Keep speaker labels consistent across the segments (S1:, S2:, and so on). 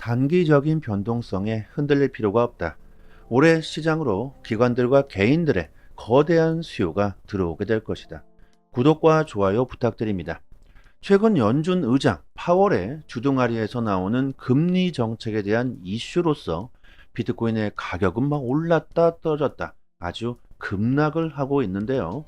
S1: 단기적인 변동성에 흔들릴 필요가 없다. 올해 시장으로 기관들과 개인들의 거대한 수요가 들어오게 될 것이다. 구독과 좋아요 부탁드립니다. 최근 연준 의장 파월의 주둥아리에서 나오는 금리 정책에 대한 이슈로서 비트코인의 가격은 막 올랐다 떨어졌다 아주 급락을 하고 있는데요.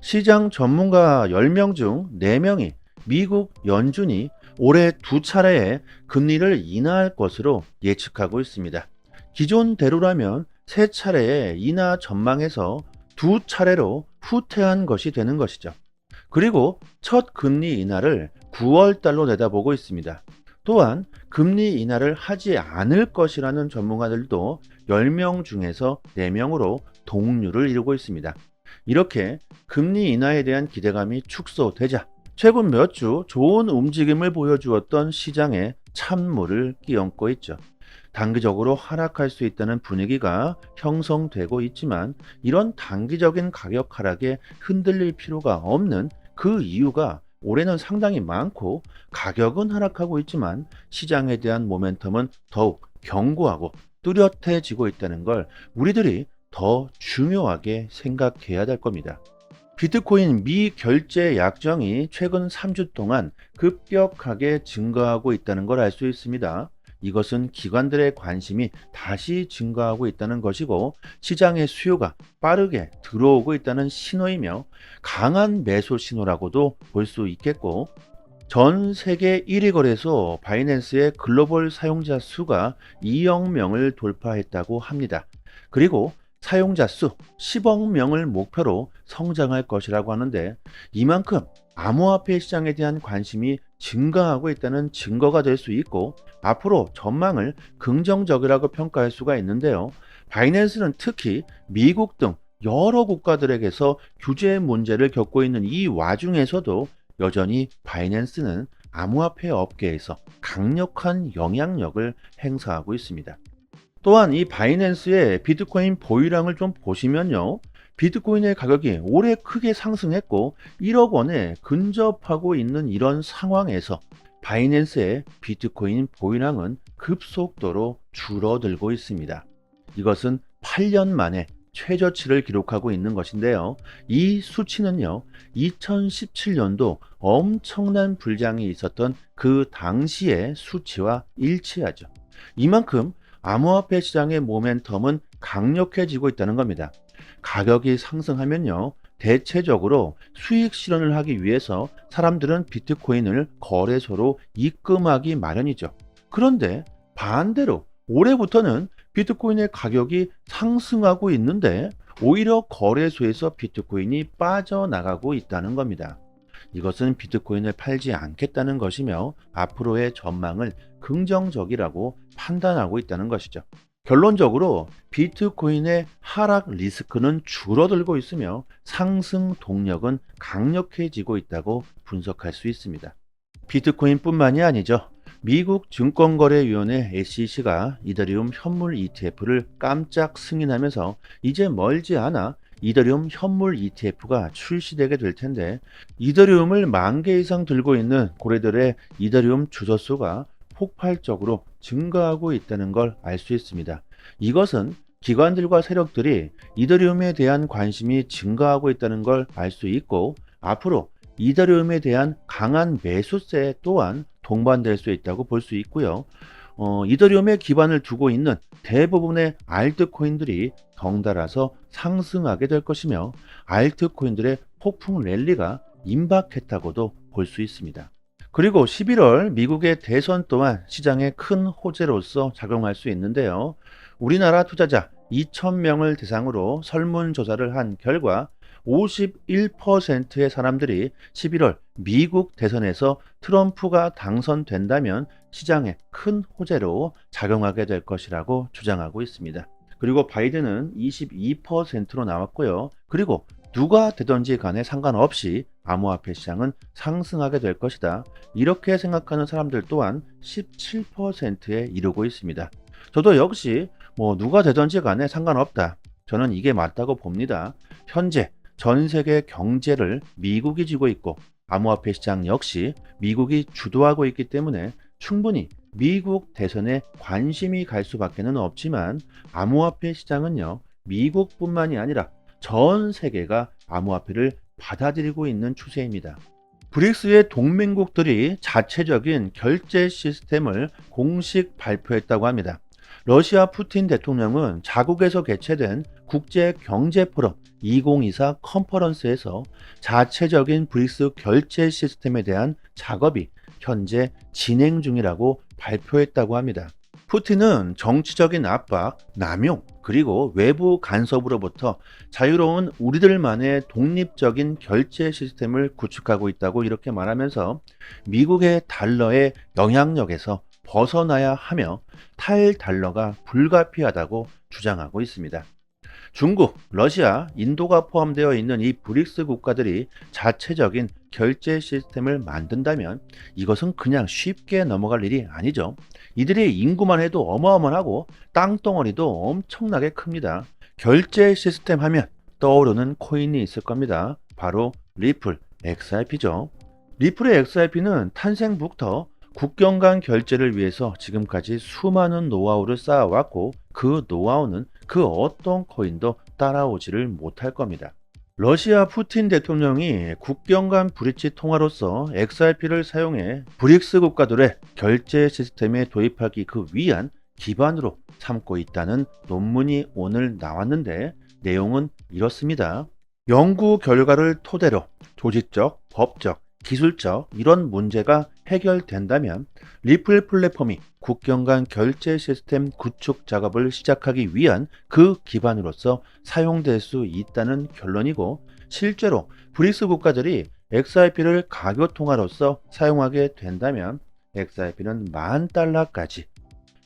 S1: 시장 전문가 10명 중 4명이 미국 연준이 올해 두 차례의 금리를 인하할 것으로 예측하고 있습니다. 기존대로라면 세 차례의 인하 전망에서 두 차례로 후퇴한 것이 되는 것이죠. 그리고 첫 금리 인하를 9월 달로 내다보고 있습니다. 또한 금리 인하를 하지 않을 것이라는 전문가들도 10명 중에서 4명으로 동률을 이루고 있습니다. 이렇게 금리 인하에 대한 기대감이 축소되자 최근 몇 주 좋은 움직임을 보여주었던 시장에 찬물을 끼얹고 있죠. 단기적으로 하락할 수 있다는 분위기가 형성되고 있지만 이런 단기적인 가격 하락에 흔들릴 필요가 없는 그 이유가 올해는 상당히 많고 가격은 하락하고 있지만 시장에 대한 모멘텀은 더욱 견고하고 뚜렷해지고 있다는 걸 우리들이 더 중요하게 생각해야 될 겁니다. 비트코인 미결제 약정이 최근 3주 동안 급격하게 증가하고 있다는 걸 알 수 있습니다. 이것은 기관들의 관심이 다시 증가하고 있다는 것이고 시장의 수요가 빠르게 들어오고 있다는 신호이며 강한 매수 신호라고도 볼 수 있겠고 전 세계 1위 거래소 바이낸스의 글로벌 사용자 수가 2억 명을 돌파했다고 합니다. 그리고 사용자 수 10억 명을 목표로 성장할 것이라고 하는데 이만큼 암호화폐 시장에 대한 관심이 증가하고 있다는 증거가 될 수 있고 앞으로 전망을 긍정적이라고 평가할 수가 있는데요. 바이낸스는 특히 미국 등 여러 국가들에게서 규제 문제를 겪고 있는 이 와중에서도 여전히 바이낸스는 암호화폐 업계에서 강력한 영향력을 행사하고 있습니다. 또한 이 바이낸스의 비트코인 보유량을 좀 보시면요. 비트코인의 가격이 올해 크게 상승했고 1억 원에 근접하고 있는 이런 상황에서 바이낸스의 비트코인 보유량은 급속도로 줄어들고 있습니다. 이것은 8년 만에 최저치를 기록하고 있는 것인데요. 이 수치는요. 2017년도 엄청난 불장이 있었던 그 당시의 수치와 일치하죠. 이만큼 암호화폐 시장의 모멘텀은 강력해지고 있다는 겁니다. 가격이 상승하면요. 대체적으로 수익 실현을 하기 위해서 사람들은 비트코인을 거래소로 입금하기 마련이죠. 그런데 반대로 올해부터는 비트코인의 가격이 상승하고 있는데 오히려 거래소에서 비트코인이 빠져나가고 있다는 겁니다. 이것은 비트코인을 팔지 않겠다는 것이며 앞으로의 전망을 긍정적이라고 판단하고 있다는 것이죠. 결론적으로 비트코인의 하락 리스크는 줄어들고 있으며 상승 동력은 강력해지고 있다고 분석할 수 있습니다. 비트코인뿐만이 아니죠. 미국 증권거래위원회 SEC가 이더리움 현물 ETF를 깜짝 승인하면서 이제 멀지 않아 이더리움 현물 ETF가 출시되게 될 텐데 이더리움을 10,000개 이상 들고 있는 고래들의 이더리움 주저수가 폭발적으로 증가하고 있다는 걸 알 수 있습니다. 이것은 기관들과 세력들이 이더리움에 대한 관심이 증가하고 있다는 걸 알 수 있고 앞으로 이더리움에 대한 강한 매수세 또한 동반될 수 있다고 볼 수 있고요. 이더리움에 기반을 두고 있는 대부분의 알트코인들이 덩달아서 상승하게 될 것이며 알트코인들의 폭풍 랠리가 임박했다고도 볼 수 있습니다. 그리고 11월 미국의 대선 또한 시장의 큰 호재로서 작용할 수 있는데요. 우리나라 투자자 2,000명을 대상으로 설문조사를 한 결과 51%의 사람들이 11월 미국 대선에서 트럼프가 당선된다면 시장에 큰 호재로 작용하게 될 것이라고 주장하고 있습니다. 그리고 바이든은 22%로 나왔고요. 그리고 누가 되든지 간에 상관없이 암호화폐 시장은 상승하게 될 것이다. 이렇게 생각하는 사람들 또한 17%에 이르고 있습니다. 저도 역시 누가 되든지 간에 상관없다. 저는 이게 맞다고 봅니다. 현재 전 세계 경제를 미국이 쥐고 있고 암호화폐 시장 역시 미국이 주도하고 있기 때문에 충분히 미국 대선에 관심이 갈 수밖에는 없지만 암호화폐 시장은요, 미국뿐만이 아니라 전 세계가 암호화폐를 받아들이고 있는 추세입니다. 브릭스의 동맹국들이 자체적인 결제 시스템을 공식 발표했다고 합니다. 러시아 푸틴 대통령은 자국에서 개최된 국제경제포럼 2024 컨퍼런스에서 자체적인 브릭스 결제 시스템에 대한 작업이 현재 진행 중이라고 발표했다고 합니다. 푸틴은 정치적인 압박, 남용, 그리고 외부 간섭으로부터 자유로운 우리들만의 독립적인 결제 시스템을 구축하고 있다고 이렇게 말하면서 미국의 달러의 영향력에서 벗어나야 하며 탈달러가 불가피하다고 주장하고 있습니다. 중국, 러시아, 인도가 포함되어 있는 이 브릭스 국가들이 자체적인 결제 시스템을 만든다면 이것은 그냥 쉽게 넘어갈 일이 아니죠. 이들의 인구만 해도 어마어마하고 땅덩어리도 엄청나게 큽니다. 결제 시스템 하면 떠오르는 코인이 있을 겁니다. 바로 리플 XRP죠. 리플의 XRP는 탄생부터 국경 간 결제를 위해서 지금까지 수많은 노하우를 쌓아왔고 그 노하우는 그 어떤 코인도 따라오지를 못할 겁니다. 러시아 푸틴 대통령이 국경 간 브릿지 통화로서 XRP를 사용해 브릭스 국가들의 결제 시스템에 도입하기 그 위한 기반으로 삼고 있다는 논문이 오늘 나왔는데 내용은 이렇습니다. 연구 결과를 토대로 조직적, 법적, 기술적 이런 문제가 해결된다면 리플 플랫폼이 국경 간 결제 시스템 구축 작업을 시작하기 위한 그 기반으로서 사용될 수 있다는 결론이고 실제로 브릭스 국가들이 XRP를 가교 통화로서 사용하게 된다면 XRP는 $10,000까지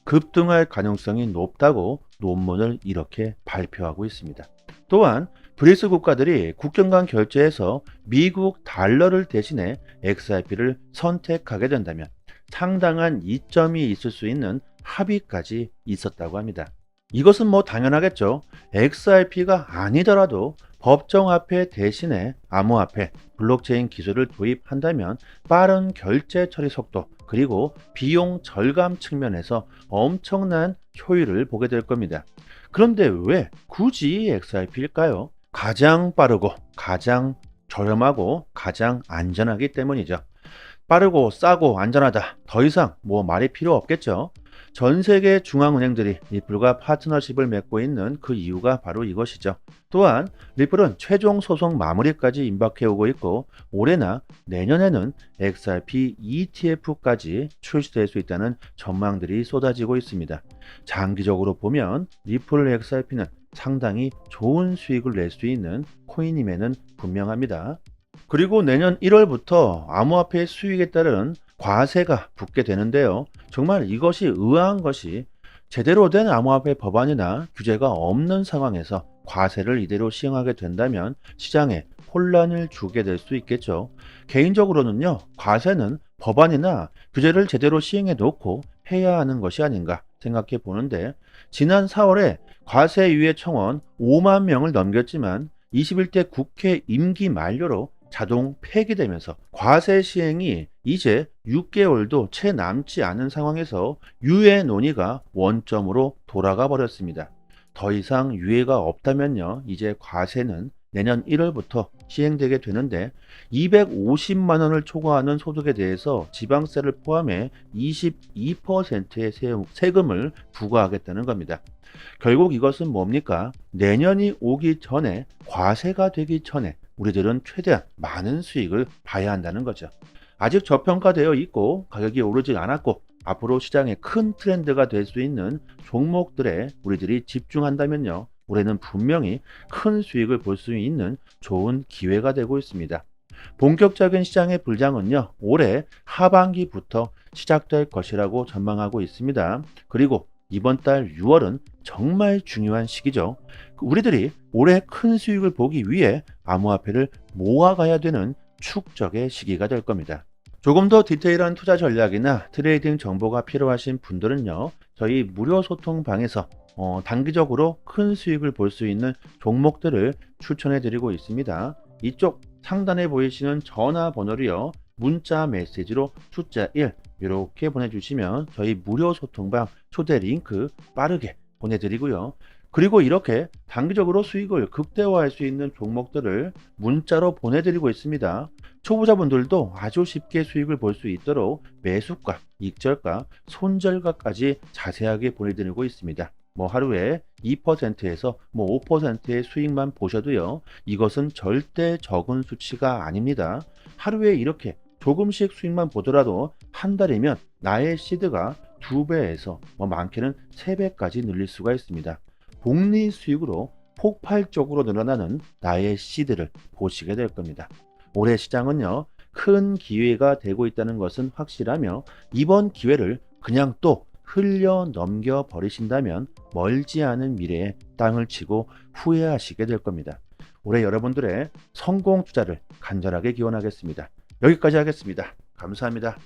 S1: 급등할 가능성이 높다고 논문을 이렇게 발표하고 있습니다. 또한 브릭스 국가들이 국경 간 결제에서 미국 달러를 대신해 XRP를 선택하게 된다면 상당한 이점이 있을 수 있는 합의까지 있었다고 합니다. 이것은 뭐 당연하겠죠. XRP가 아니더라도 법정화폐 대신에 암호화폐, 블록체인 기술을 도입한다면 빠른 결제 처리 속도 그리고 비용 절감 측면에서 엄청난 효율을 보게 될 겁니다. 그런데 왜 굳이 XRP일까요? 가장 빠르고 가장 저렴하고 가장 안전하기 때문이죠. 빠르고 싸고 안전하다. 더 이상 뭐 말이 필요 없겠죠. 전 세계 중앙은행들이 리플과 파트너십을 맺고 있는 그 이유가 바로 이것이죠. 또한 리플은 최종 소송 마무리까지 임박해 오고 있고 올해나 내년에는 XRP ETF까지 출시될 수 있다는 전망들이 쏟아지고 있습니다. 장기적으로 보면 리플 XRP는 상당히 좋은 수익을 낼 수 있는 코인임에는 분명합니다. 그리고 내년 1월부터 암호화폐 수익에 따른 과세가 붙게 되는데요. 정말 이것이 의아한 것이 제대로 된 암호화폐 법안이나 규제가 없는 상황에서 과세를 이대로 시행하게 된다면 시장에 혼란을 주게 될 수 있겠죠. 개인적으로는요, 과세는 법안이나 규제를 제대로 시행해 놓고 해야 하는 것이 아닌가 생각해 보는데 지난 4월에 과세유예 청원 5만 명을 넘겼지만 21대 국회 임기 만료로 자동 폐기되면서 과세 시행이 이제 6개월도 채 남지 않은 상황에서 유예 논의가 원점으로 돌아가 버렸습니다. 더 이상 유예가 없다면요, 이제 과세는 내년 1월부터 시행되게 되는데 250만 원을 초과하는 소득에 대해서 지방세를 포함해 22%의 세금을 부과하겠다는 겁니다. 결국 이것은 뭡니까? 내년이 오기 전에 과세가 되기 전에 우리들은 최대한 많은 수익을 봐야 한다는 거죠. 아직 저평가되어 있고 가격이 오르지 않았고 앞으로 시장의 큰 트렌드가 될 수 있는 종목들에 우리들이 집중한다면요. 올해는 분명히 큰 수익을 볼 수 있는 좋은 기회가 되고 있습니다. 본격적인 시장의 불장은요. 올해 하반기부터 시작될 것이라고 전망하고 있습니다. 그리고 이번 달 6월은 정말 중요한 시기죠. 우리들이 올해 큰 수익을 보기 위해 암호화폐를 모아가야 되는 축적의 시기가 될 겁니다. 조금 더 디테일한 투자 전략이나 트레이딩 정보가 필요하신 분들은요. 저희 무료 소통방에서 단기적으로 큰 수익을 볼 수 있는 종목들을 추천해 드리고 있습니다. 이쪽 상단에 보이시는 전화번호로요. 문자 메시지로 숫자 1 이렇게 보내주시면 저희 무료 소통방 초대 링크 빠르게 보내드리고요. 그리고 이렇게 단기적으로 수익을 극대화할 수 있는 종목들을 문자로 보내드리고 있습니다. 초보자분들도 아주 쉽게 수익을 볼 수 있도록 매수가, 익절가, 손절가까지 자세하게 보내드리고 있습니다. 하루에 2%에서 5%의 수익만 보셔도요, 이것은 절대 적은 수치가 아닙니다. 하루에 이렇게 조금씩 수익만 보더라도 한 달이면 나의 시드가 2배에서 많게는 3배까지 늘릴 수가 있습니다. 복리 수익으로 폭발적으로 늘어나는 나의 시드를 보시게 될 겁니다. 올해 시장은요, 큰 기회가 되고 있다는 것은 확실하며 이번 기회를 그냥 또 흘려 넘겨 버리신다면 멀지 않은 미래에 땅을 치고 후회하시게 될 겁니다. 올해 여러분들의 성공 투자를 간절하게 기원하겠습니다. 여기까지 하겠습니다. 감사합니다.